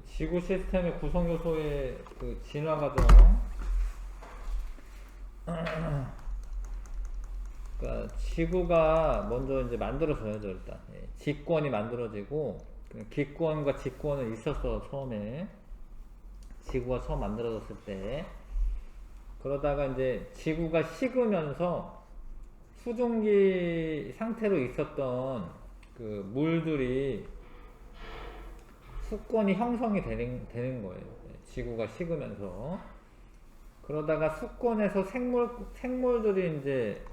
지구 시스템의 구성 요소의 그 진화 과정. 그러니까 지구가 먼저 이제 만들어져야죠 일단. 예, 지권이 만들어지고 기권과 지권은 있었어 처음에. 지구가 처음 만들어졌을 때. 그러다가 이제 지구가 식으면서 수증기 상태로 있었던 그 물들이 수권이 형성이 되는 거예요. 지구가 식으면서. 그러다가 수권에서 생물들이 이제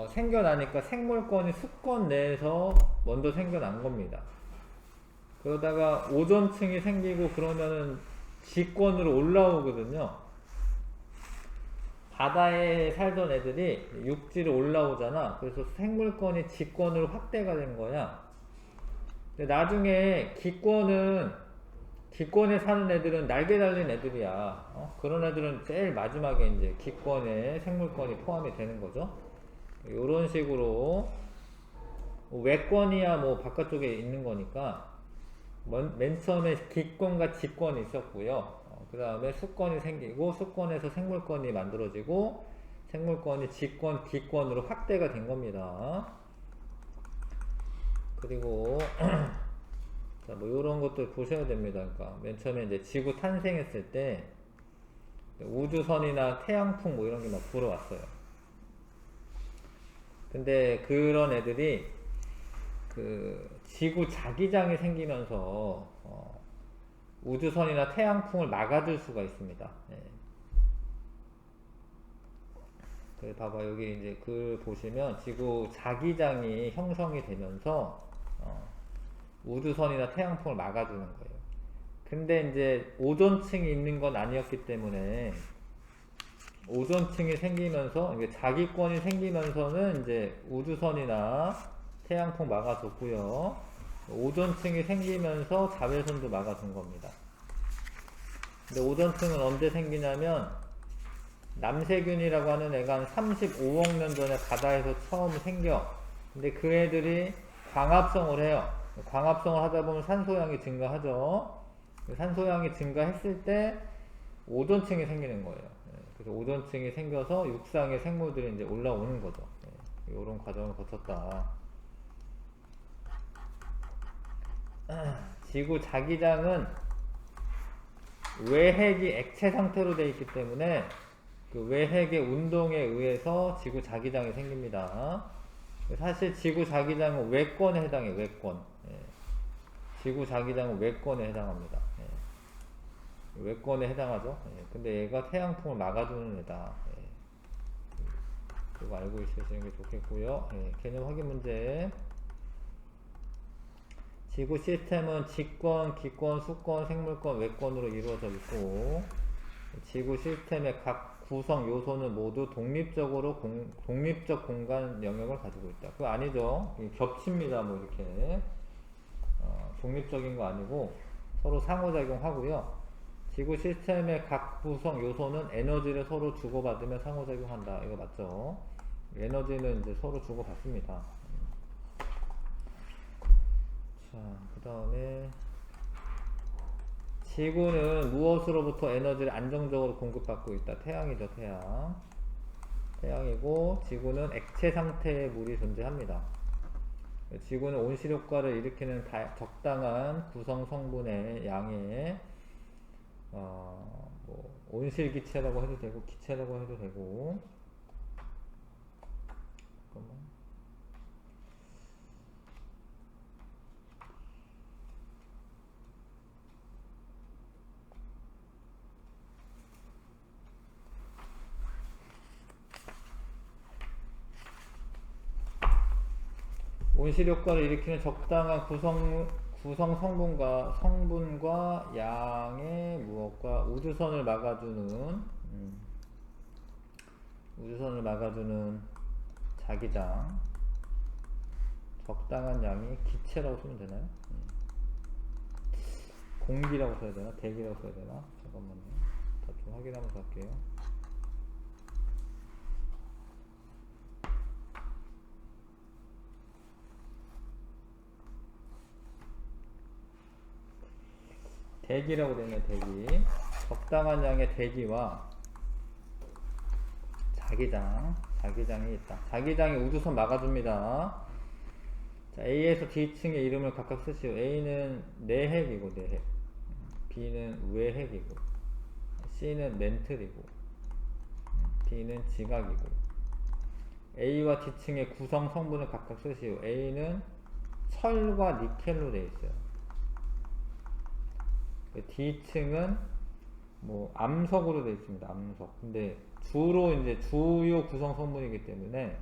생겨나니까 생물권이 수권 내에서 먼저 생겨난 겁니다. 그러다가 오존층이 생기고 그러면은 지권으로 올라오거든요. 바다에 살던 애들이 육지로 올라오잖아. 그래서 생물권이 지권으로 확대가 된 거야. 근데 나중에 기권에 사는 애들은 날개 달린 애들이야. 그런 애들은 제일 마지막에 이제 기권에 생물권이 포함이 되는 거죠. 이런 식으로 외권이야 뭐 바깥쪽에 있는 거니까 맨 처음에 기권과 지권이 있었고요. 그 다음에 수권이 생기고 수권에서 생물권이 만들어지고 생물권이 지권, 기권으로 확대가 된 겁니다. 그리고 자, 뭐 이런 것들 보셔야 됩니다. 그러니까 맨 처음에 이제 지구 탄생했을 때 우주선이나 태양풍 뭐 이런 게 막 불어왔어요. 근데 그런 애들이 그 지구 자기장이 생기면서 우주선이나 태양풍을 막아줄 수가 있습니다. 예. 그 봐봐 여기 이제 글 보시면 지구 자기장이 형성이 되면서 우주선이나 태양풍을 막아주는 거예요. 근데 이제 오존층이 있는 건 아니었기 때문에 오존층이 생기면서 이게 자기권이 생기면서는 이제 우주선이나 태양풍 막아줬고요. 오존층이 생기면서 자외선도 막아준 겁니다. 근데 오존층은 언제 생기냐면 남세균이라고 하는 애가 한 35억 년 전에 바다에서 처음 생겨. 근데 그 애들이 광합성을 해요. 광합성을 하다 보면 산소양이 증가하죠. 산소양이 증가했을 때 오존층이 생기는 거예요. 그래서 오존층이 생겨서 육상의 생물들이 이제 올라오는 거죠. 이런 과정을 거쳤다. 지구 자기장은 외핵이 액체 상태로 되어 있기 때문에 그 외핵의 운동에 의해서 지구 자기장이 생깁니다. 사실 지구 자기장은 외권에 해당해요. 외권. 지구 자기장은 외권에 해당합니다. 외권에 해당하죠. 근데 얘가 태양풍을 막아주는 애다. 그거 알고 있으시는 게 좋겠고요. 개념 확인 문제. 지구 시스템은 지권, 기권, 수권, 생물권, 외권으로 이루어져 있고 지구 시스템의 각 구성 요소는 모두 독립적 공간 영역을 가지고 있다. 그거 아니죠. 겹칩니다. 뭐 이렇게 독립적인 거 아니고 서로 상호작용하고요. 지구 시스템의 각 구성 요소는 에너지를 서로 주고받으며 상호작용한다. 이거 맞죠? 에너지는 이제 서로 주고받습니다. 자, 그 다음에 지구는 무엇으로부터 에너지를 안정적으로 공급받고 있다. 태양이죠, 태양. 태양이고 지구는 액체 상태의 물이 존재합니다. 지구는 온실효과를 일으키는 적당한 구성 성분의 양의 뭐 온실기체라고 해도 되고 기체라고 해도 되고 잠깐만. 온실효과를 일으키는 적당한 구성 성분과 양의 무엇과 우주선을 막아주는 자기장 적당한 양이 기체라고 쓰면 되나요? 공기라고 써야 되나? 대기라고 써야 되나? 잠깐만요. 다 좀 확인하면서 할게요. 대기라고 되면 대기. 적당한 양의 대기와 자기장이 있다. 자기장이 우주선 막아줍니다. 자, A에서 D층의 이름을 각각 쓰시오. A는 내핵이고 내핵, B는 외핵이고, C는 멘틀이고, D는 지각이고. A와 D층의 구성 성분을 각각 쓰시오. A는 철과 니켈로 되어 있어요. D층은 뭐 암석으로 되어 있습니다. 암석. 근데 주로 이제 주요 구성 성분이기 때문에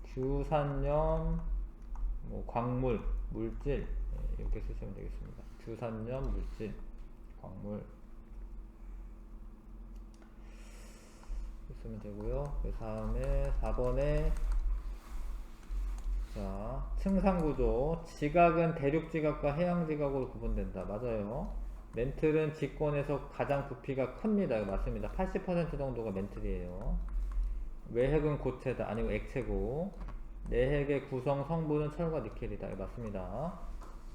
규산염, 뭐 광물, 물질, 이렇게 쓰시면 되겠습니다. 규산염, 물질, 광물 쓰면 되고요. 그 다음에 4번에 자, 층상구조. 지각은 대륙지각과 해양지각으로 구분된다. 맞아요. 멘틀은 지권에서 가장 부피가 큽니다. 이거 맞습니다. 80% 정도가 멘틀이에요. 외핵은 고체다. 아니고 액체고. 내핵의 구성 성분은 철과 니켈이다. 이거 맞습니다.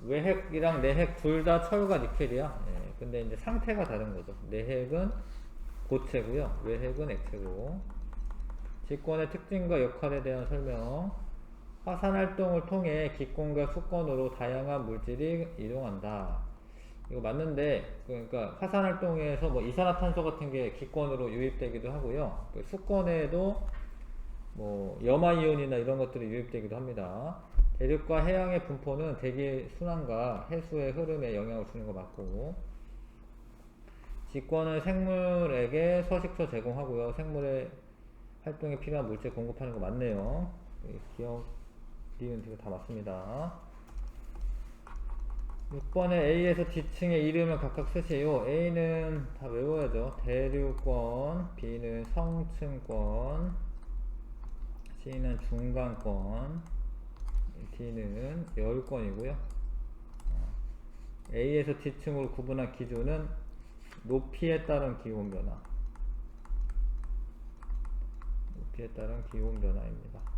외핵이랑 내핵 둘 다 철과 니켈이야. 예, 근데 이제 상태가 다른 거죠. 내핵은 고체고요. 외핵은 액체고. 지권의 특징과 역할에 대한 설명. 화산활동을 통해 기권과 수권으로 다양한 물질이 이동한다. 이거 맞는데, 그러니까 화산활동에서 뭐 이산화탄소 같은 게 기권으로 유입되기도 하고요. 그 수권에도 뭐 염화이온이나 이런 것들이 유입되기도 합니다. 대륙과 해양의 분포는 대기 순환과 해수의 흐름에 영향을 주는 거 맞고, 지권은 생물에게 서식처 제공하고요. 생물의 활동에 필요한 물질 공급하는 거 맞네요. 기억, 니은 지금 다 맞습니다. 6번에 A에서 D층의 이름을 각각 쓰세요. A는 다 외워야죠. 대류권, B는 성층권, C는 중간권, D는 열권이고요. A에서 D층으로 구분한 기준은 높이에 따른 기온변화, 높이에 따른 기온변화입니다.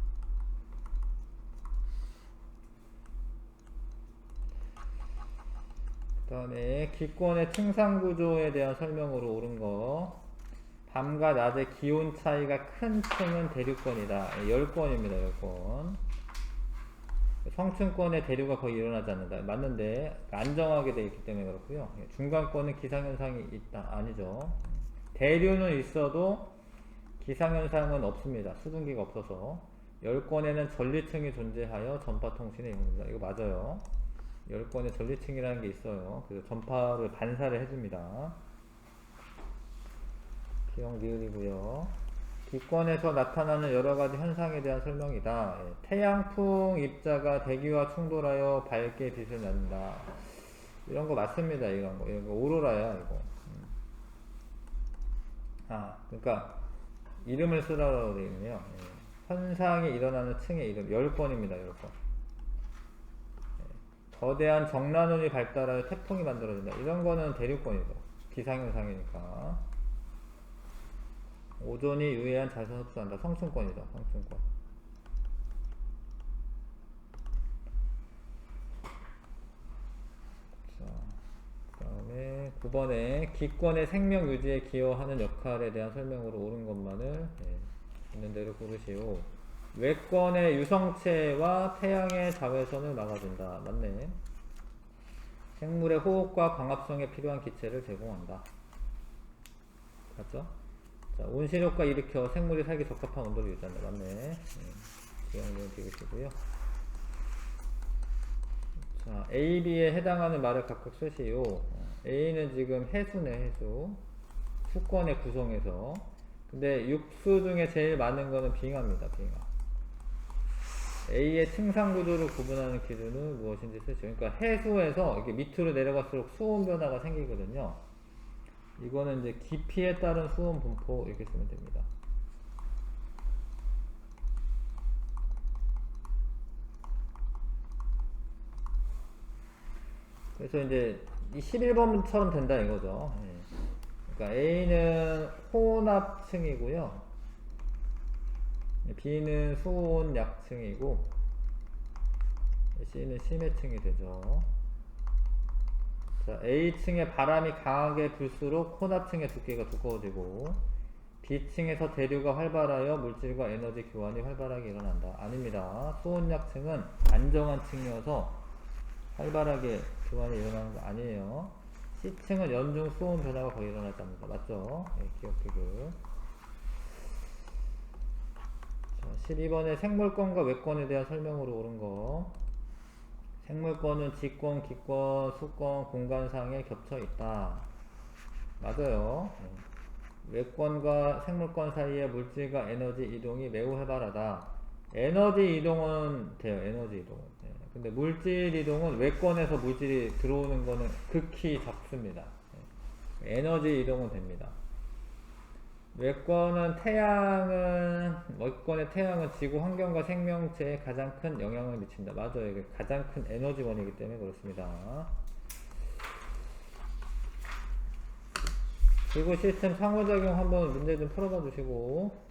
그 다음에 기권의 층상구조에 대한 설명으로 옳은 거. 밤과 낮의 기온 차이가 큰 층은 대류권이다. 열권입니다. 열권. 성층권의 대류가 거의 일어나지 않는다. 맞는데 안정하게 되어 있기 때문에 그렇고요. 중간권은 기상현상이 있다. 아니죠. 대류는 있어도 기상현상은 없습니다. 수증기가 없어서. 열권에는 전리층이 존재하여 전파통신에 이용됩니다. 이거 맞아요. 열권에 전리층이라는 게 있어요. 그래서 전파를 반사를 해줍니다. 기억 니을이고요. 기권에서 나타나는 여러가지 현상에 대한 설명이다. 태양풍 입자가 대기와 충돌하여 밝게 빛을 낸다. 이런 거 맞습니다. 이런 거 오로라야 이거. 그러니까 이름을 쓰라고 되어 있네요. 현상이 일어나는 층의 이름. 열권입니다. 열권. 거대한 정란운이 발달하여 태풍이 만들어진다. 이런 거는 대류권이죠. 기상현상이니까. 오존이 유해한 자산 흡수한다. 성층권이죠. 성층권. 자, 그 다음에 9번에 기권의 생명 유지에 기여하는 역할에 대한 설명으로 옳은 것만을 있는 대로 고르시오. 외권의 유성체와 태양의 자외선을 막아준다. 맞네. 생물의 호흡과 광합성에 필요한 기체를 제공한다. 맞죠? 자, 온실효과 일으켜 생물이 살기 적합한 온도를 유지한다. 맞네. 기억력은 되겠고요. 자, A, B에 해당하는 말을 각각 쓰시오. A는 지금 해수네, 해수. 수권의 구성에서. 근데 육수 중에 제일 많은 거는 빙하입니다, 빙하. A의 층상구조를 구분하는 기준은 무엇인지 쓰시오. 그러니까 해수에서 이렇게 밑으로 내려갈수록 수온 변화가 생기거든요. 이거는 이제 깊이에 따른 수온 분포 이렇게 쓰면 됩니다. 그래서 이제 이 11번처럼 된다 이거죠. 그러니까 A는 혼합층이고요. B는 수온 약층이고 C는 심해층이 되죠. 자, A층에 바람이 강하게 불수록 혼합층의 두께가 두꺼워지고 B층에서 대류가 활발하여 물질과 에너지 교환이 활발하게 일어난다. 아닙니다. 수온약층은 안정한 층이어서 활발하게 교환이 일어나는 거 아니에요. C층은 연중 수온 변화가 거의 일어나지 않는다. 맞죠? 네, 기억되고. 자, 12번에 생물권과 외권에 대한 설명으로 옳은 거. 생물권은 지권, 기권, 수권, 공간상에 겹쳐 있다. 맞아요. 외권과 생물권 사이의 물질과 에너지 이동이 매우 활발하다. 에너지 이동은 돼요. 에너지 이동은. 네. 근데 물질 이동은 외권에서 물질이 들어오는 거는 극히 적습니다. 네. 에너지 이동은 됩니다. 외권의 태양은 지구 환경과 생명체에 가장 큰 영향을 미친다. 맞아요. 이게 가장 큰 에너지원이기 때문에 그렇습니다. 지구 시스템 상호작용 한번 문제 좀 풀어봐 주시고.